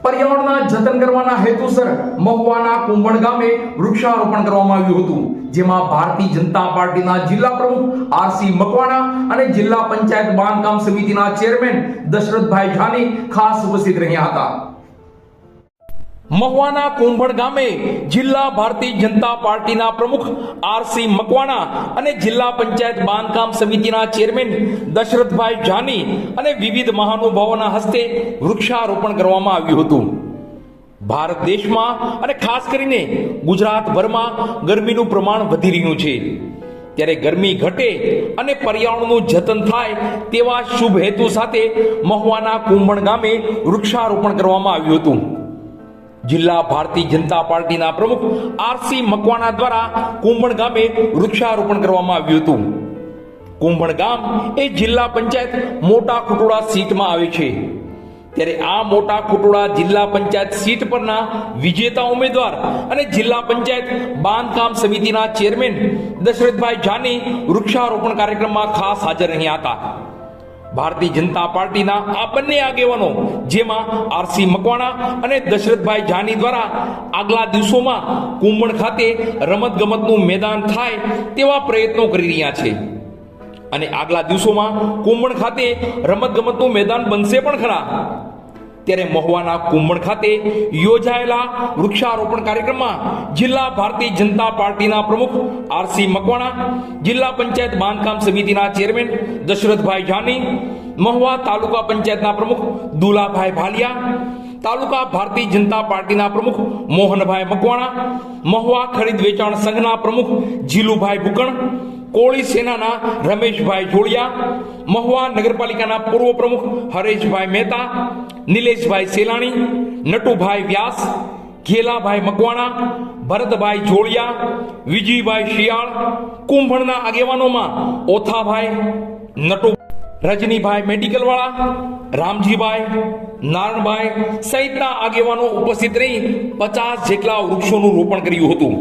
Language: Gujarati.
પર્યાવરણના જતન કરવાના હેતુસર મહુવાના કુંભણ ગામે વૃક્ષારોપણ કરવામાં આવ્યું હતું, જેમાં ભારતીય જનતા પાર્ટીના જિલ્લા પ્રમુખ આરસી મકવાણા અને જિલ્લા પંચાયત બાંધકામ સમિતિના ચેરમેન દશરથભાઈ જાની ખાસ ઉપસ્થિત રહ્યા હતા. મહુવાના કુંભણ ગામે જિલ્લા ભારતીય જનતા પાર્ટીના પ્રમુખ આરસી મકવાણા અને જિલ્લા પંચાયત બાંધકામ સમિતિના ચેરમેન દશરથભાઈ જાની અને વિવિધ મહાનુભાવોના હસ્તે વૃક્ષારોપણ કરવામાં આવ્યું હતું. ભારત દેશમાં અને ખાસ કરીને ગુજરાતભરમાં ગરમીનું પ્રમાણ વધી રહ્યું છે, ત્યારે ગરમી ઘટે અને પર્યાવરણનું જતન થાય તેવા શુભ હેતુ સાથે મહુવાના કુંભણ ગામે વૃક્ષારોપણ કરવામાં આવ્યું હતું. જિલ્લા ભારતીય જનતા પાર્ટીના પ્રમુખ આરસી મકવાણા દ્વારા કુંભણ ગામે વૃક્ષારોપણ કરવામાં આવ્યું હતું. કુંભણ ગામ એ જિલ્લા પંચાયત મોટા ખુટોડા સીટમાં આવે છે, ત્યારે આ મોટા ખુટોડા જિલ્લા પંચાયત સીટ પરના વિજેતા ઉમેદવાર અને જિલ્લા પંચાયત બાંધકામ સમિતિના ચેરમેન દશરથભાઈ જાની વૃક્ષારોપણ કાર્યક્રમમાં ખાસ હાજર રહ્યા હતા. ભારતીય જનતા પાર્ટીના આ બંને આગેવાનો, જેમાં આરસી મકવાણા અને દશરથભાઈ જાની દ્વારા આગલા દિવસોમાં કુંભણ ખાતે રમતગમતનું મેદાન થાય તેવા પ્રયત્નો કરી રહ્યા છે અને આગલા દિવસોમાં કુંભણ ખાતે રમતગમતનું મેદાન બનશે પણ ખરા. ત્યારે મહુવાના કુંભણ ખાતે યોજાયેલા વૃક્ષારોપણ કાર્યક્રમમાં જિલ્લા ભારતીય જનતા પાર્ટીના પ્રમુખ આરસી મકવાણા, જિલ્લા પંચાયત બાંધકામ સમિતિના ચેરમેન દશરથભાઈ જાની, મહુવા તાલુકા પંચાયતના પ્રમુખ દુલાભાઈ ભાલિયા, તાલુકા ભારતીય જનતા પાર્ટીના પ્રમુખ મોહનભાઈ મકવાણા, મહુવા ખરીદ વેચાણ સંઘના પ્રમુખ જીલુભાઈ ભુકણ, કોળી સેનાના રમેશભાઈ જોડિયા, મહુવા નગરપાલિકાના પૂર્વ પ્રમુખ હરેશભાઈ મહેતા, નિલેશભાઈ સેલાણી, નટુભાઈ વ્યાસ, ઘેલાભાઈ મકવાણા, ભરતભાઈ જોડિયા, વિજયભાઈ શિયાળ, કુંભણના આગેવાનોમાં ઓથાભાઈ, નટુ, રજનીભાઈ મેડિકલવાળા, રામજીભાઈ, નારણભાઈ સહિતના આગેવાનો ઉપસ્થિત રહી 50 જેટલા વૃક્ષોનું રોપણ કર્યું હતું.